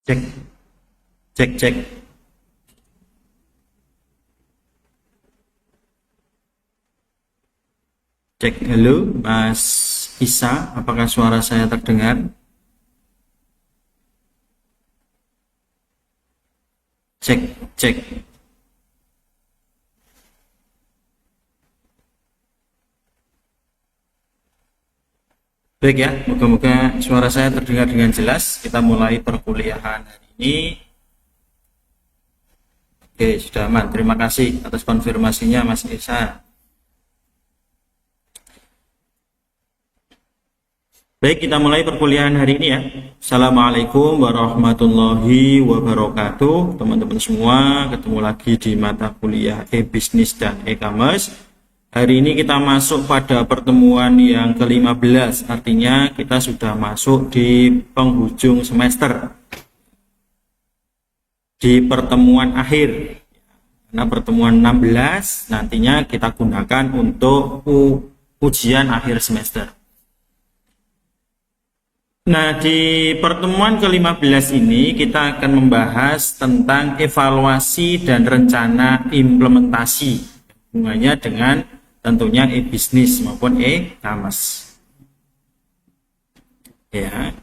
Cek, cek, cek. Cek, halo, Mas Isa, apakah suara saya terdengar? Cek, cek. Baik ya, moga-moga suara saya terdengar dengan jelas. Kita mulai perkuliahan hari ini. Oke, sudah aman. Terima kasih atas konfirmasinya, Mas Isa. Baik, kita mulai perkuliahan hari ini ya. Assalamualaikum warahmatullahi wabarakatuh. Teman-teman semua, ketemu lagi di mata kuliah e-bisnis dan e-commerce. Hari ini kita masuk pada pertemuan yang ke-15, artinya kita sudah masuk di penghujung semester. Di pertemuan akhir. Nah, pertemuan 16 nantinya kita gunakan untuk ujian akhir semester. Nah, di pertemuan ke-15 ini kita akan membahas tentang evaluasi dan rencana implementasi hubungannya dengan tentunya e-bisnis maupun e-commerce. Ya.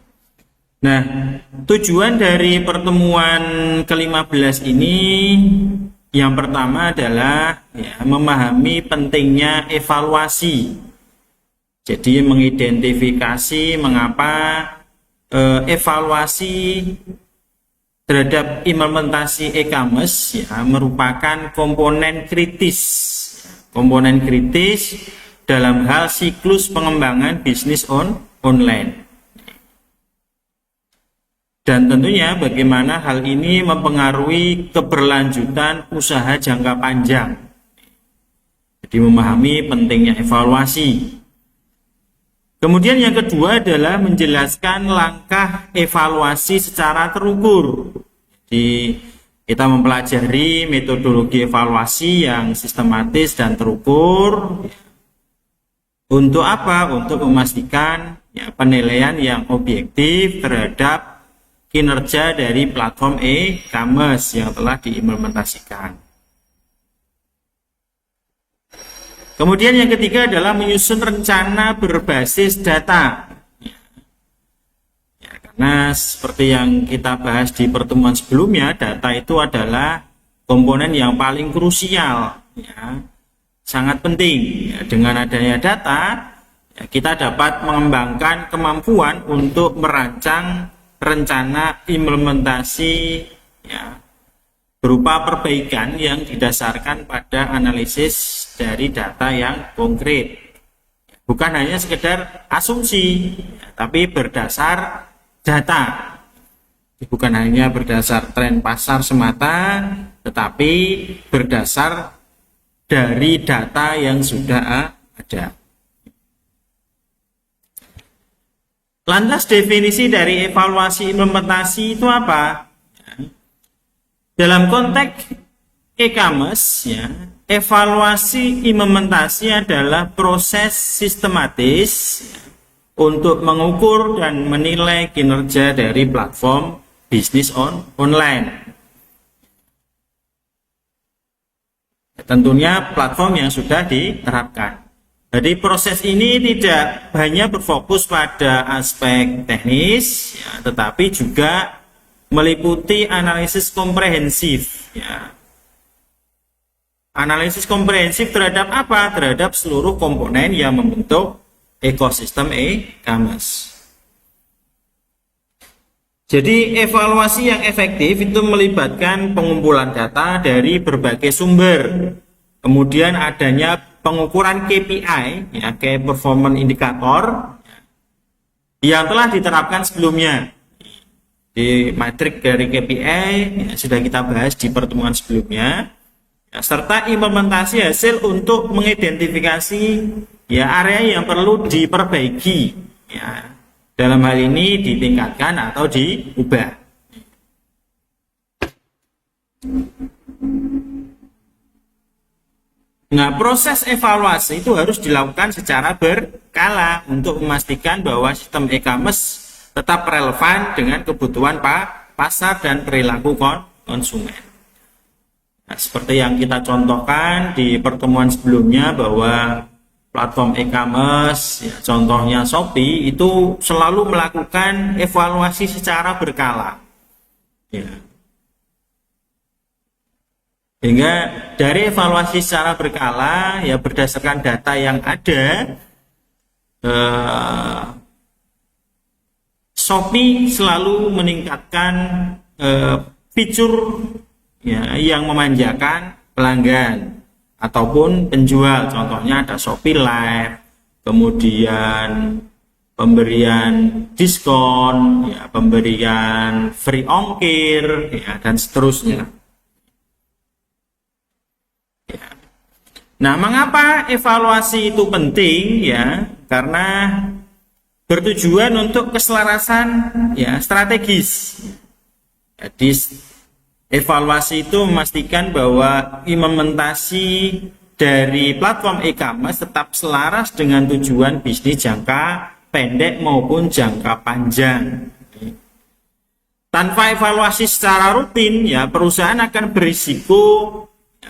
Nah, tujuan dari pertemuan ke-15 ini yang pertama adalah ya, memahami pentingnya evaluasi. Jadi mengidentifikasi mengapa evaluasi terhadap implementasi e-commerce ya, merupakan komponen kritis dalam hal siklus pengembangan bisnis online. Dan tentunya bagaimana hal ini mempengaruhi keberlanjutan usaha jangka panjang. Jadi memahami pentingnya evaluasi. Kemudian yang kedua adalah menjelaskan langkah evaluasi secara terukur. Jadi kita mempelajari metodologi evaluasi yang sistematis dan terukur. Untuk apa? Untuk memastikan ya, penilaian yang objektif terhadap kinerja dari platform e-commerce yang telah diimplementasikan. Kemudian yang ketiga adalah menyusun rencana berbasis data. Ya, karena seperti yang kita bahas di pertemuan sebelumnya, data itu adalah komponen yang paling krusial, ya, sangat penting. Ya, dengan adanya data, ya, kita dapat mengembangkan kemampuan untuk merancang rencana implementasi ya, berupa perbaikan yang didasarkan pada analisis dari data yang konkret. Bukan hanya sekedar asumsi, tapi berdasar data. Bukan hanya berdasar tren pasar semata, tetapi berdasar dari data yang sudah ada. Lantas definisi dari evaluasi implementasi itu apa? Dalam konteks e-commerce, ya, evaluasi implementasi adalah proses sistematis ya, untuk mengukur dan menilai kinerja dari platform bisnis online. Tentunya platform yang sudah diterapkan. Jadi proses ini tidak hanya berfokus pada aspek teknis, ya, tetapi juga meliputi analisis komprehensif. Ya. Analisis komprehensif terhadap apa? Terhadap seluruh komponen yang membentuk ekosistem e-commerce. Jadi evaluasi yang efektif itu melibatkan pengumpulan data dari berbagai sumber. Kemudian adanya pengukuran KPI, ya, Key Performance Indicator, yang telah diterapkan sebelumnya. Di matrik dari KPI ya, sudah kita bahas di pertemuan sebelumnya, ya, serta implementasi hasil untuk mengidentifikasi ya, area yang perlu diperbaiki. Ya, dalam hal ini ditingkatkan atau diubah. Nah, proses evaluasi itu harus dilakukan secara berkala untuk memastikan bahwa sistem e-commerce tetap relevan dengan kebutuhan pasar dan perilaku konsumen. Nah, seperti yang kita contohkan di pertemuan sebelumnya bahwa platform e-commerce, ya, contohnya Shopee, itu selalu melakukan evaluasi secara berkala. Ya. Sehingga dari evaluasi secara berkala, ya berdasarkan data yang ada, Shopee selalu meningkatkan fitur ya, yang memanjakan pelanggan ataupun penjual. Contohnya ada Shopee Live, kemudian pemberian diskon, ya, pemberian free ongkir, ya, dan seterusnya. Ya. Nah, mengapa evaluasi itu penting? Ya, karena bertujuan untuk keselarasan ya strategis. Jadi evaluasi itu memastikan bahwa implementasi dari platform e-commerce tetap selaras dengan tujuan bisnis jangka pendek maupun jangka panjang. Tanpa evaluasi secara rutin, ya perusahaan akan berisiko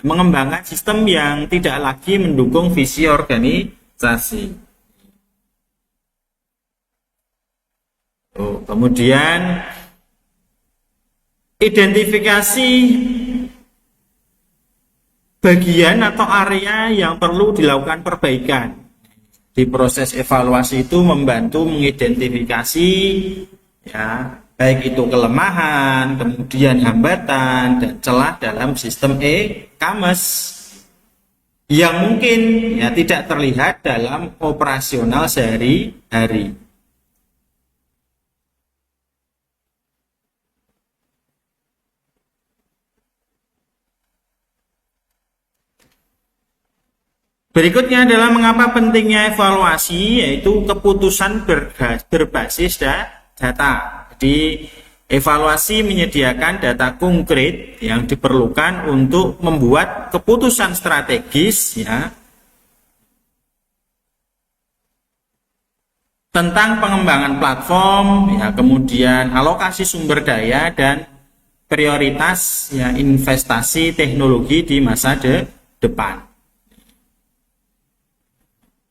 mengembangkan sistem yang tidak lagi mendukung visi organisasi. Kemudian identifikasi bagian atau area yang perlu dilakukan perbaikan. Di proses evaluasi itu membantu mengidentifikasi ya, baik itu kelemahan, kemudian hambatan dan celah dalam sistem e-commerce yang mungkin ya tidak terlihat dalam operasional sehari-hari. Berikutnya adalah mengapa pentingnya evaluasi, yaitu keputusan berbasis data. Jadi evaluasi menyediakan data konkret yang diperlukan untuk membuat keputusan strategis ya, tentang pengembangan platform, ya, kemudian alokasi sumber daya dan prioritas ya, investasi teknologi di masa depan.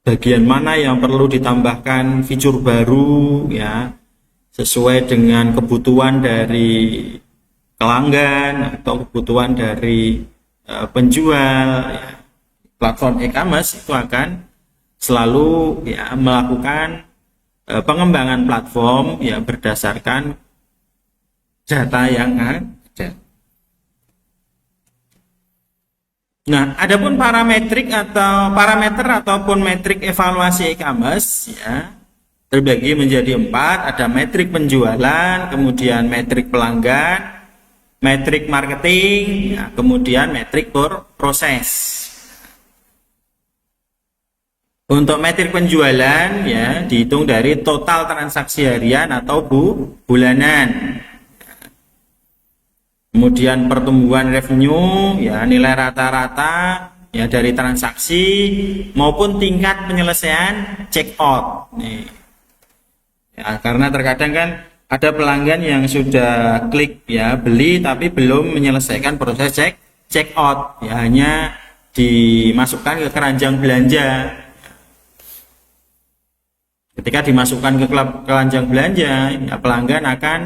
Bagian mana yang perlu ditambahkan fitur baru ya sesuai dengan kebutuhan dari pelanggan atau kebutuhan dari penjual ya. Platform e-commerce itu akan selalu ya melakukan pengembangan platform ya berdasarkan data yang ada. Nah, adapun parameter ataupun metrik evaluasi e-commerce ya terbagi menjadi 4, ada metrik penjualan, kemudian metrik pelanggan, metrik marketing, ya, kemudian metrik proses. Untuk metrik penjualan ya dihitung dari total transaksi harian atau bulanan. Kemudian pertumbuhan revenue, ya nilai rata-rata ya dari transaksi maupun tingkat penyelesaian check out. Nih. Ya, karena terkadang kan ada pelanggan yang sudah klik ya beli tapi belum menyelesaikan proses check out, ya hanya dimasukkan ke keranjang belanja. Ketika dimasukkan ke keranjang belanja, ya pelanggan akan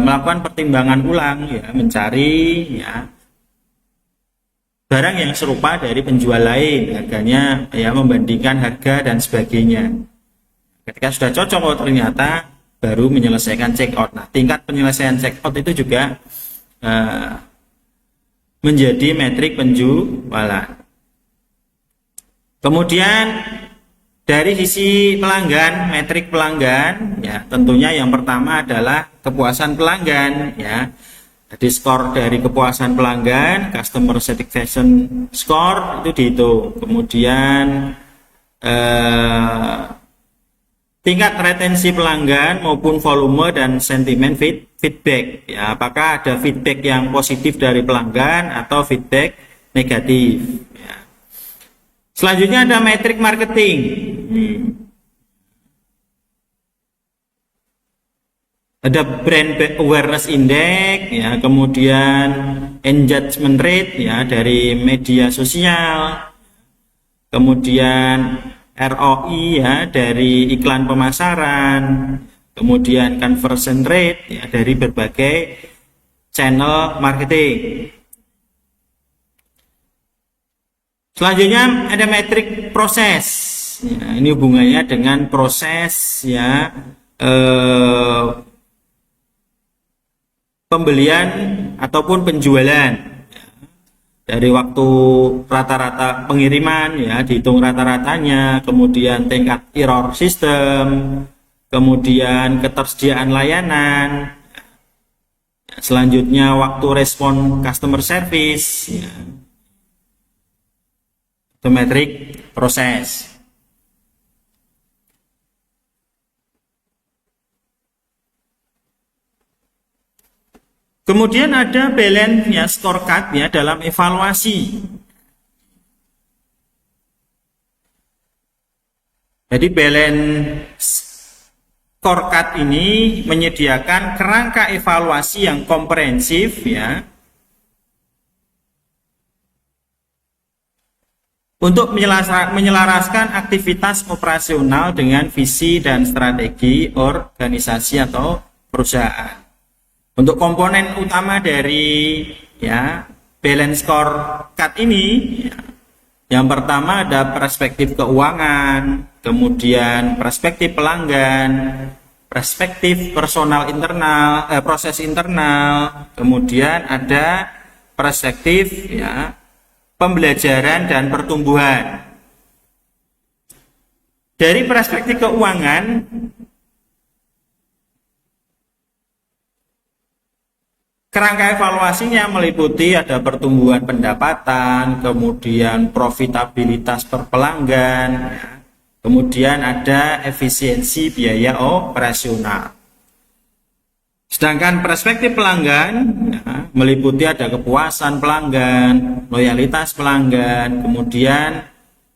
melakukan pertimbangan ulang ya mencari ya barang yang serupa dari penjual lain, harganya ya membandingkan harga dan sebagainya. Ketika sudah cocok, oh ternyata baru menyelesaikan check out. Nah, tingkat penyelesaian check out itu juga menjadi metrik penjualan. Kemudian dari sisi pelanggan, metrik pelanggan, ya tentunya yang pertama adalah kepuasan pelanggan, ya. Jadi skor dari kepuasan pelanggan, customer satisfaction score itu dihitung. Kemudian tingkat retensi pelanggan maupun volume dan sentimen feedback. Ya, apakah ada feedback yang positif dari pelanggan atau feedback negatif? Ya. Selanjutnya ada metrik marketing. Ada brand awareness index ya, kemudian engagement rate ya dari media sosial, kemudian ROI ya dari iklan pemasaran, kemudian conversion rate ya dari berbagai channel marketing. Selanjutnya ada metrik proses. Ya, ini hubungannya dengan proses ya pembelian ataupun penjualan. Dari waktu rata-rata pengiriman ya dihitung rata-ratanya, kemudian tingkat error sistem, kemudian ketersediaan layanan, selanjutnya waktu respon customer service ya. Itu metrik proses. Kemudian ada balance ya, scorecard ya dalam evaluasi. Jadi balance scorecard ini menyediakan kerangka evaluasi yang komprehensif ya untuk menyelaraskan aktivitas operasional dengan visi dan strategi organisasi atau perusahaan. Untuk komponen utama dari ya balance scorecard ini ya, yang pertama ada perspektif keuangan, kemudian perspektif pelanggan, perspektif personal internal, proses internal, kemudian ada perspektif ya pembelajaran dan pertumbuhan. Dari perspektif keuangan, kerangka evaluasinya meliputi ada pertumbuhan pendapatan, kemudian profitabilitas per pelanggan, ya. Kemudian ada efisiensi biaya operasional. Sedangkan perspektif pelanggan ya, meliputi ada kepuasan pelanggan, loyalitas pelanggan, kemudian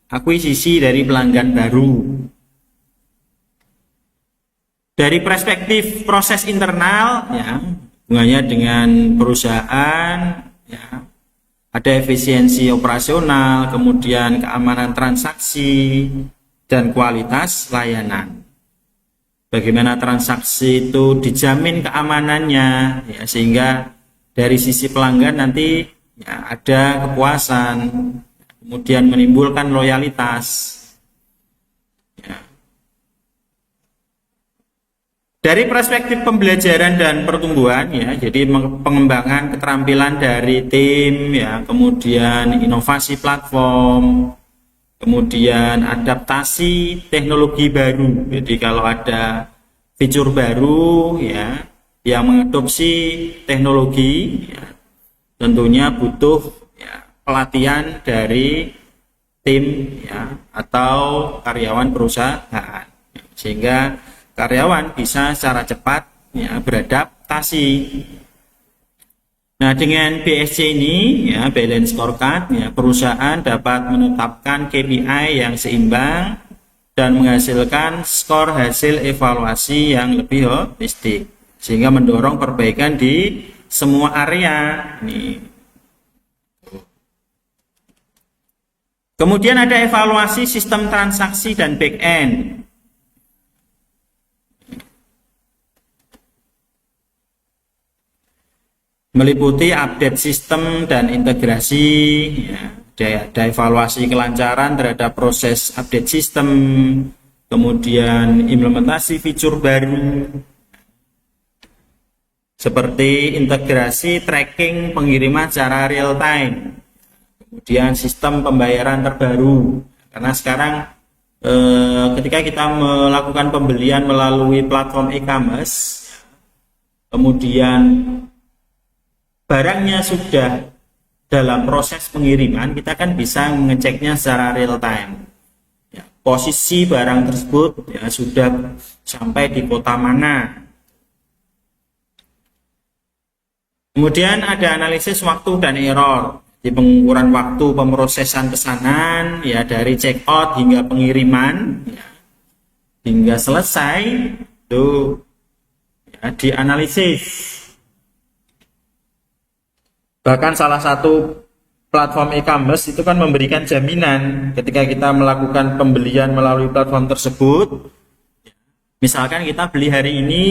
akuisisi dari pelanggan baru. Dari perspektif proses internal ya, hubungannya dengan perusahaan ya, ada efisiensi operasional, kemudian keamanan transaksi dan kualitas layanan. Bagaimana transaksi itu dijamin keamanannya ya, sehingga dari sisi pelanggan nanti ya, ada kepuasan, kemudian menimbulkan loyalitas ya. Dari perspektif pembelajaran dan pertumbuhan ya, jadi pengembangan keterampilan dari tim ya, kemudian inovasi platform, kemudian adaptasi teknologi baru. Jadi kalau ada fitur baru ya yang mengadopsi teknologi ya, tentunya butuh ya, pelatihan dari tim ya atau karyawan perusahaan sehingga karyawan bisa secara cepat ya beradaptasi. Nah, dengan BSC ini ya balance scorecard ya perusahaan dapat menetapkan KPI yang seimbang dan menghasilkan skor hasil evaluasi yang lebih holistik sehingga mendorong perbaikan di semua area nih. Kemudian ada evaluasi sistem transaksi dan back end. Meliputi update sistem dan integrasi ya, ada evaluasi kelancaran terhadap proses update sistem, kemudian implementasi fitur baru seperti integrasi tracking pengiriman secara real time, kemudian sistem pembayaran terbaru karena sekarang ketika kita melakukan pembelian melalui platform e-commerce, kemudian barangnya sudah dalam proses pengiriman, kita kan bisa mengeceknya secara real time ya, posisi barang tersebut ya sudah sampai di kota mana. Kemudian ada analisis waktu dan error, di pengukuran waktu pemrosesan pesanan ya dari check out hingga pengiriman ya, hingga selesai itu ya, ya, dianalisis. Bahkan salah satu platform e-commerce itu kan memberikan jaminan ketika kita melakukan pembelian melalui platform tersebut. Misalkan kita beli hari ini,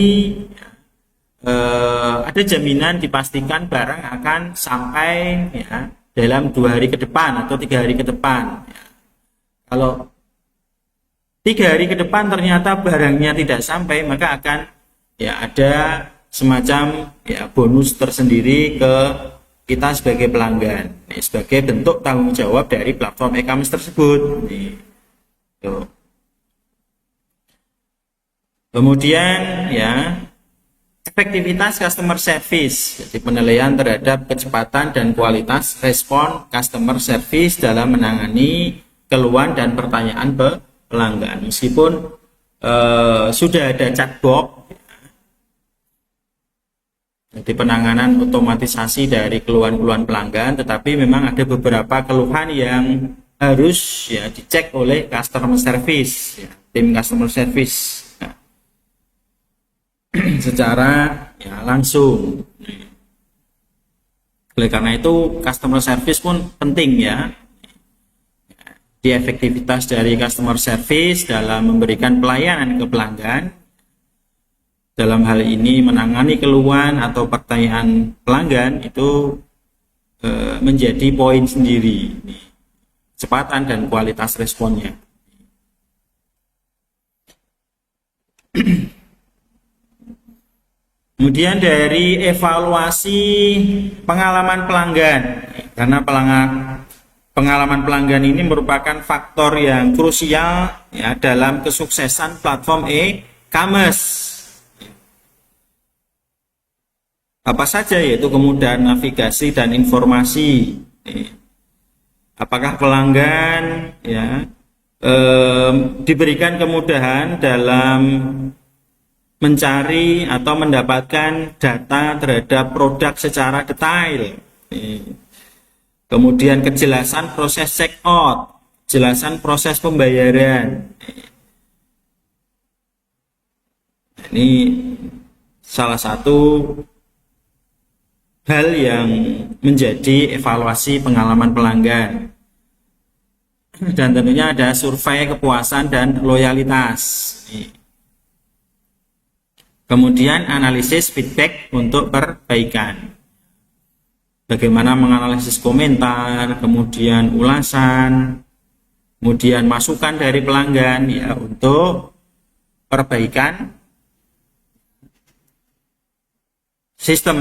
ada jaminan dipastikan barang akan sampai ya, dalam 2 hari ke depan atau 3 hari ke depan. Kalau 3 hari ke depan ternyata barangnya tidak sampai, maka akan ya ada semacam ya bonus tersendiri ke kita sebagai pelanggan, sebagai bentuk tanggung jawab dari platform e-commerce tersebut. Kemudian ya efektivitas customer service, jadi penilaian terhadap kecepatan dan kualitas respon customer service dalam menangani keluhan dan pertanyaan pelanggan. Meskipun sudah ada chatbot, jadi penanganan otomatisasi dari keluhan-keluhan pelanggan, tetapi memang ada beberapa keluhan yang harus ya dicek oleh customer service, ya, tim customer service ya, secara ya langsung. Oleh karena itu customer service pun penting ya. Di efektivitas dari customer service dalam memberikan pelayanan ke pelanggan, dalam hal ini menangani keluhan atau pertanyaan pelanggan itu menjadi poin sendiri, kecepatan dan kualitas responnya. Kemudian dari evaluasi pengalaman pelanggan, karena pengalaman pelanggan ini merupakan faktor yang krusial ya dalam kesuksesan platform e-commerce. Apa saja, yaitu kemudahan navigasi dan informasi. Apakah pelanggan ya diberikan kemudahan dalam mencari atau mendapatkan data terhadap produk secara detail. Kemudian kejelasan proses check out, kejelasan proses pembayaran. Ini salah satu hal yang menjadi evaluasi pengalaman pelanggan. Dan tentunya ada survei kepuasan dan loyalitas. Kemudian analisis feedback untuk perbaikan. Bagaimana menganalisis komentar, kemudian ulasan, kemudian masukan dari pelanggan ya untuk perbaikan sistem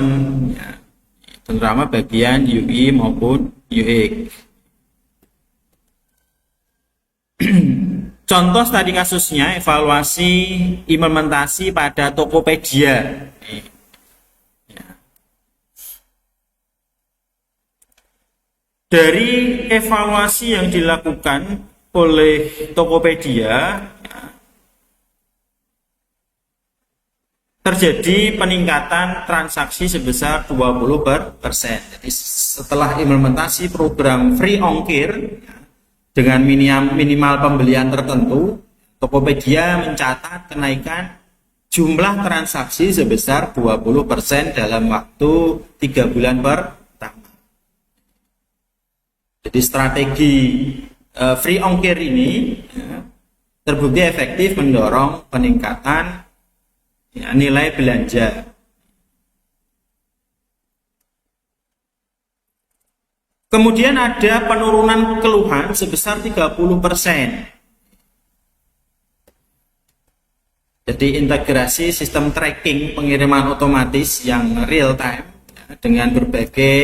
ya, terutama bagian UI maupun UX. Contoh tadi kasusnya evaluasi implementasi pada Tokopedia. Dari evaluasi yang dilakukan oleh Tokopedia, terjadi peningkatan transaksi sebesar 20%. Jadi setelah implementasi program free ongkir dengan minimal pembelian tertentu, Tokopedia mencatat kenaikan jumlah transaksi sebesar 20% dalam waktu 3 bulan pertama. Jadi strategi free ongkir ini terbukti efektif mendorong peningkatan ya, nilai belanja. Kemudian ada penurunan keluhan sebesar 30%. Jadi integrasi sistem tracking pengiriman otomatis yang real time ya, dengan berbagai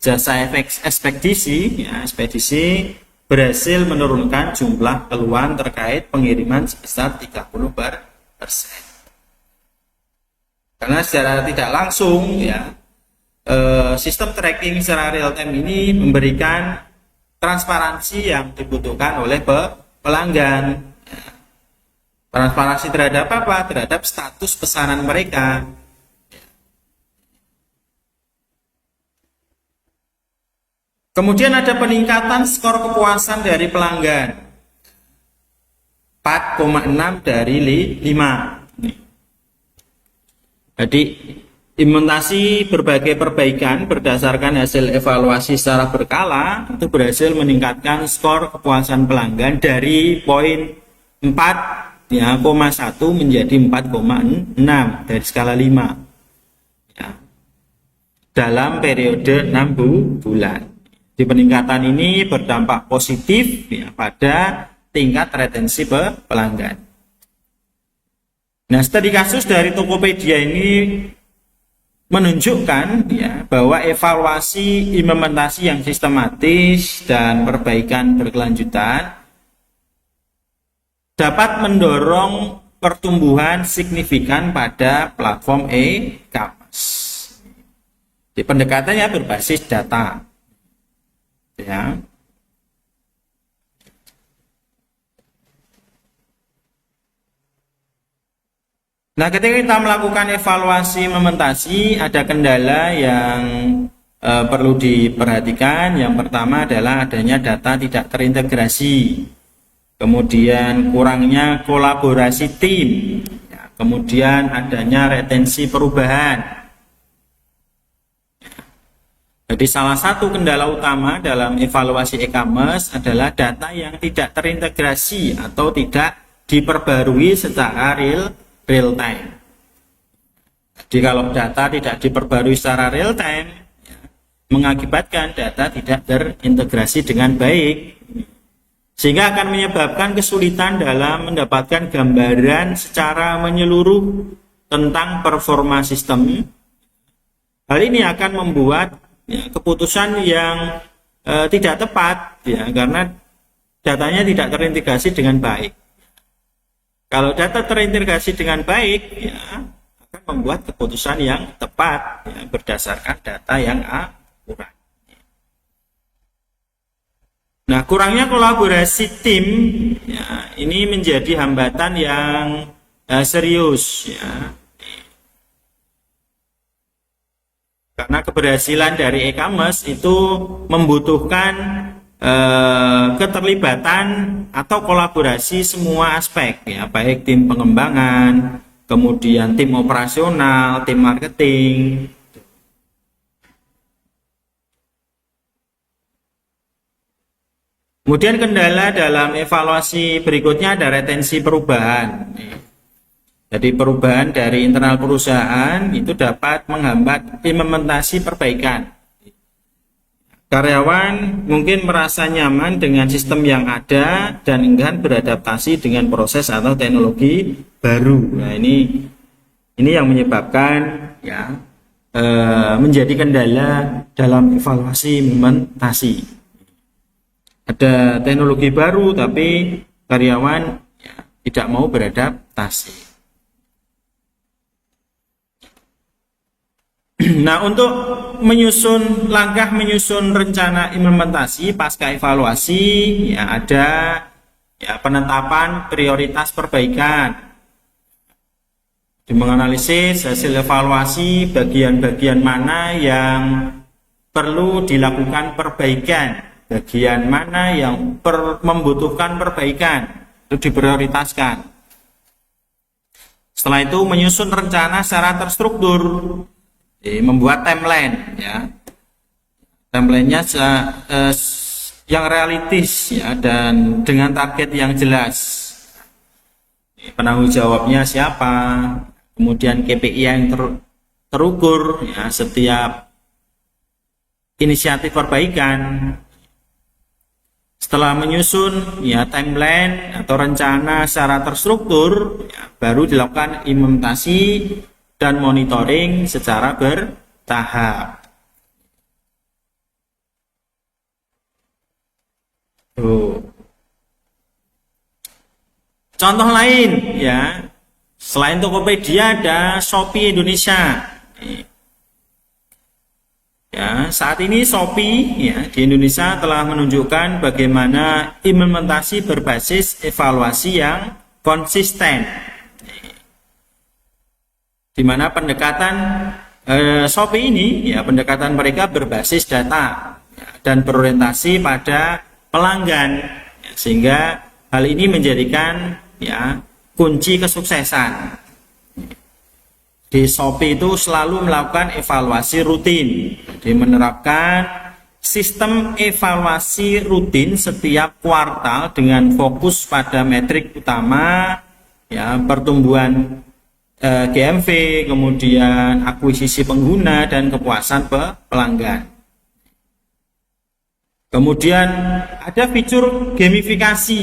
jasa ekspedisi, ya, ekspedisi berhasil menurunkan jumlah keluhan terkait pengiriman sebesar 30%. Karena secara tidak langsung ya sistem tracking secara real time ini memberikan transparansi yang dibutuhkan oleh pelanggan. Transparansi terhadap apa? Terhadap status pesanan mereka. Kemudian ada peningkatan skor kepuasan dari pelanggan 4,6 dari 5. Jadi implementasi berbagai perbaikan berdasarkan hasil evaluasi secara berkala itu berhasil meningkatkan skor kepuasan pelanggan dari poin 4,1 menjadi 4,6 dari skala 5 ya, dalam periode 6 bulan. Di peningkatan ini berdampak positif ya, pada tingkat retensi pelanggan. Nah, studi kasus dari Tokopedia ini menunjukkan ya, bahwa evaluasi implementasi yang sistematis dan perbaikan berkelanjutan dapat mendorong pertumbuhan signifikan pada platform e-commerce. Di pendekatannya berbasis data. Ya. Nah, ketika kita melakukan evaluasi implementasi, ada kendala yang perlu diperhatikan. Yang pertama adalah adanya data tidak terintegrasi, kemudian kurangnya kolaborasi tim, ya, kemudian adanya retensi perubahan. Jadi salah satu kendala utama dalam evaluasi e-commerce adalah data yang tidak terintegrasi atau tidak diperbarui secara real time. Jadi kalau data tidak diperbarui secara real time, ya, mengakibatkan data tidak terintegrasi dengan baik, sehingga akan menyebabkan kesulitan dalam mendapatkan gambaran secara menyeluruh tentang performa sistem. Hal ini akan membuat ya, keputusan yang tidak tepat ya, karena datanya tidak terintegrasi dengan baik. Kalau data terintegrasi dengan baik ya, akan membuat keputusan yang tepat ya, berdasarkan data yang akurat. Nah, kurangnya kolaborasi tim ya, ini menjadi hambatan yang serius ya. Karena keberhasilan dari e-commerce itu membutuhkan keterlibatan atau kolaborasi semua aspek ya, baik tim pengembangan, kemudian tim operasional, tim marketing. Kemudian kendala dalam evaluasi berikutnya ada retensi perubahan. Jadi perubahan dari internal perusahaan itu dapat menghambat implementasi perbaikan. Karyawan mungkin merasa nyaman dengan sistem yang ada dan enggan beradaptasi dengan proses atau teknologi baru. Nah, ini yang menyebabkan ya menjadi kendala dalam evaluasi implementasi. Ada teknologi baru tapi karyawan ya, tidak mau beradaptasi. Nah, untuk langkah menyusun rencana implementasi pasca evaluasi ya ada ya penetapan prioritas perbaikan. Menganalisis hasil evaluasi bagian-bagian mana yang perlu dilakukan perbaikan, bagian mana yang membutuhkan perbaikan, itu diprioritaskan. Setelah itu menyusun rencana secara terstruktur. Membuat timeline ya, timelinenya yang realistis ya, dan dengan target yang jelas. Penanggung jawabnya siapa, kemudian KPI yang terukur ya, setiap inisiatif perbaikan. Setelah menyusun ya timeline atau rencana secara terstruktur ya, baru dilakukan implementasi dan monitoring secara bertahap. Contoh lain ya, selain Tokopedia ada Shopee Indonesia. Ya, saat ini Shopee ya, di Indonesia telah menunjukkan bagaimana implementasi berbasis evaluasi yang konsisten. Di mana pendekatan Shopee ini ya, pendekatan mereka berbasis data ya, dan berorientasi pada pelanggan ya, sehingga hal ini menjadikan ya kunci kesuksesan. di Shopee itu selalu melakukan evaluasi rutin. Jadi menerapkan sistem evaluasi rutin setiap kuartal dengan fokus pada metrik utama, ya, pertumbuhan GMV, kemudian akuisisi pengguna dan kepuasan pelanggan. Kemudian ada fitur gamifikasi.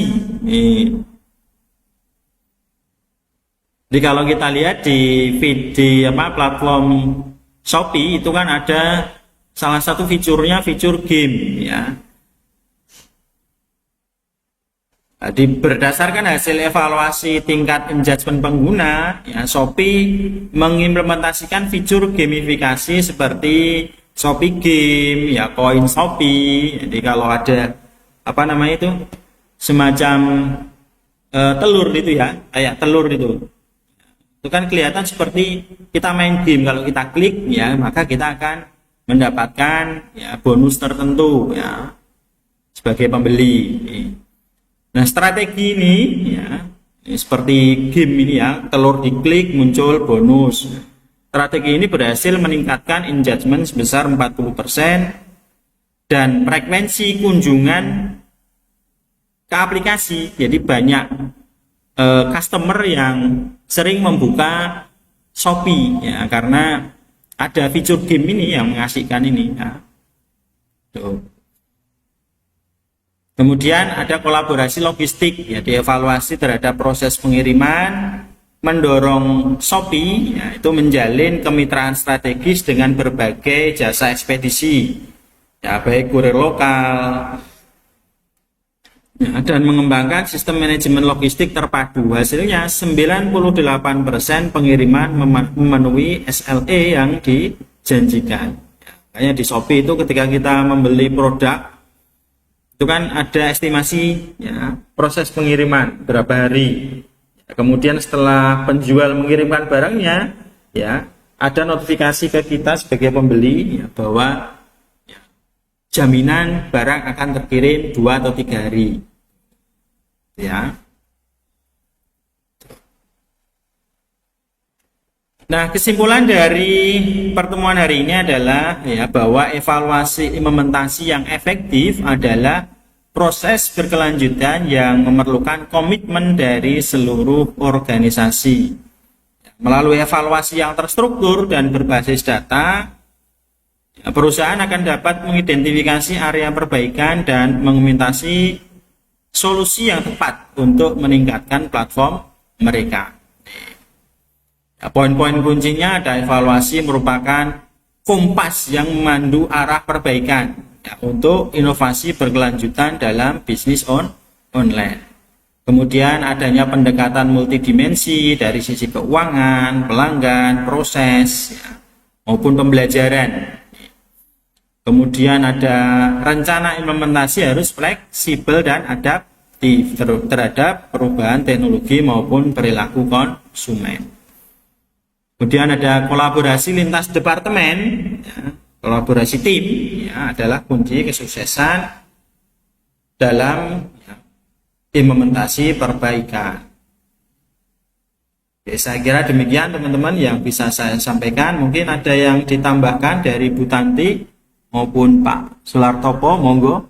Jadi kalau kita lihat di platform Shopee itu kan ada salah satu fiturnya fitur game, ya. Jadi berdasarkan hasil evaluasi tingkat engagement pengguna, ya, Shopee mengimplementasikan fitur gamifikasi seperti Shopee Game, ya, koin Shopee. Jadi kalau ada itu semacam telur itu, ya, kayak telur itu kan kelihatan seperti kita main game. Kalau kita klik, ya, maka kita akan mendapatkan, ya, bonus tertentu, ya, sebagai pembeli. Nah, strategi ini, ya, seperti game ini, ya, telur diklik muncul bonus. Strategi ini berhasil meningkatkan engagement sebesar 40% dan frekuensi kunjungan ke aplikasi. Jadi banyak customer yang sering membuka Shopee, ya, karena ada fitur game ini yang mengasihkan ini, ya. Tuh. Kemudian ada kolaborasi logistik, ya, dievaluasi terhadap proses pengiriman, mendorong Shopee, ya, itu menjalin kemitraan strategis dengan berbagai jasa ekspedisi, ya, baik kurir lokal, ya, dan mengembangkan sistem manajemen logistik terpadu. Hasilnya 98% pengiriman memenuhi SLA yang dijanjikan. Ya, makanya di Shopee itu ketika kita membeli produk itu kan ada estimasi, ya, proses pengiriman berapa hari. Ya, kemudian setelah penjual mengirimkan barangnya, ya, ada notifikasi ke kita sebagai pembeli, ya, bahwa, ya, jaminan barang akan terkirim 2 atau 3 hari. Ya. Nah, kesimpulan dari pertemuan hari ini adalah, ya, bahwa evaluasi implementasi yang efektif adalah proses berkelanjutan yang memerlukan komitmen dari seluruh organisasi. Melalui evaluasi yang terstruktur dan berbasis data, ya, perusahaan akan dapat mengidentifikasi area perbaikan dan mengimplementasi solusi yang tepat untuk meningkatkan platform mereka. Ya, poin-poin kuncinya ada evaluasi merupakan kompas yang memandu arah perbaikan, ya, untuk inovasi berkelanjutan dalam bisnis online. Kemudian adanya pendekatan multidimensi dari sisi keuangan, pelanggan, proses, ya, maupun pembelajaran. Kemudian ada rencana implementasi harus fleksibel dan adaptif terhadap perubahan teknologi maupun perilaku konsumen. Kemudian ada kolaborasi lintas departemen, ya, kolaborasi tim, ya, adalah kunci kesuksesan dalam, ya, implementasi perbaikan. Oke, saya kira demikian teman-teman yang bisa saya sampaikan. Mungkin ada yang ditambahkan dari Bu Tanti maupun Pak Sulartopo, monggo.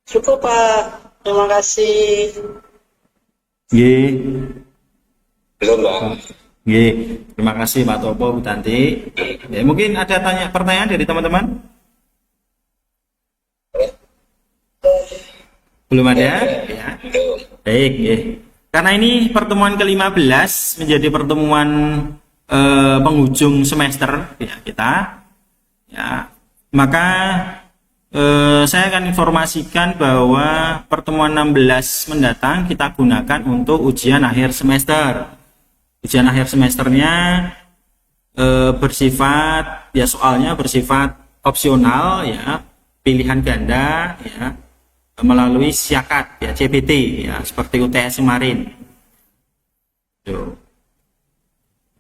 Cukup Pak, terima kasih. Belum, Pak. Terima kasih Pak Topo, Bu Tanti. Ya, mungkin ada pertanyaan dari teman-teman? Belum ada? Ya. Baik, ya. Karena ini pertemuan ke-15 menjadi pertemuan penghujung semester, ya, kita. Ya, maka saya akan informasikan bahwa pertemuan 16 mendatang kita gunakan untuk ujian akhir semester. Ujian akhir semesternya bersifat, ya, soalnya bersifat opsional, ya, pilihan ganda, ya, melalui SIAKAT, ya, CBT, ya, seperti UTS kemarin.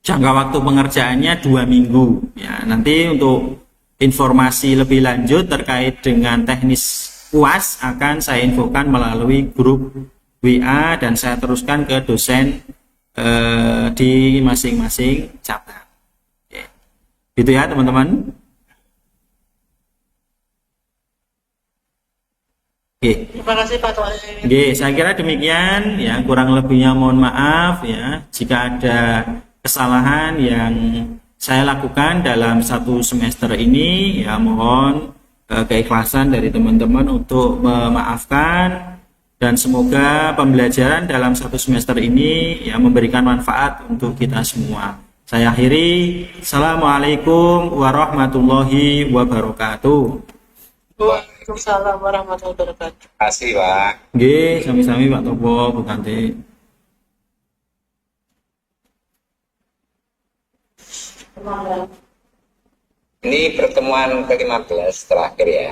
Jangka waktu pengerjaannya 2 minggu. Ya, nanti untuk informasi lebih lanjut terkait dengan teknis UAS akan saya infokan melalui grup WA dan saya teruskan ke dosen di masing-masing cabang. Oke. Gitu ya teman-teman. Oke. Terima kasih Pak Tuan. Oke, saya kira demikian ya, kurang lebihnya mohon maaf ya jika ada kesalahan yang saya lakukan dalam satu semester ini ya, mohon keikhlasan dari teman-teman untuk memaafkan, dan semoga pembelajaran dalam satu semester ini ya memberikan manfaat untuk kita semua. Saya akhiri. Assalamualaikum warahmatullahi wabarakatuh. Waalaikumsalam warahmatullahi wabarakatuh. Terima kasih, Pak. Nggih, sami-sami Pak Topo, Bu Tanti. Ini pertemuan ke-15 terakhir ya.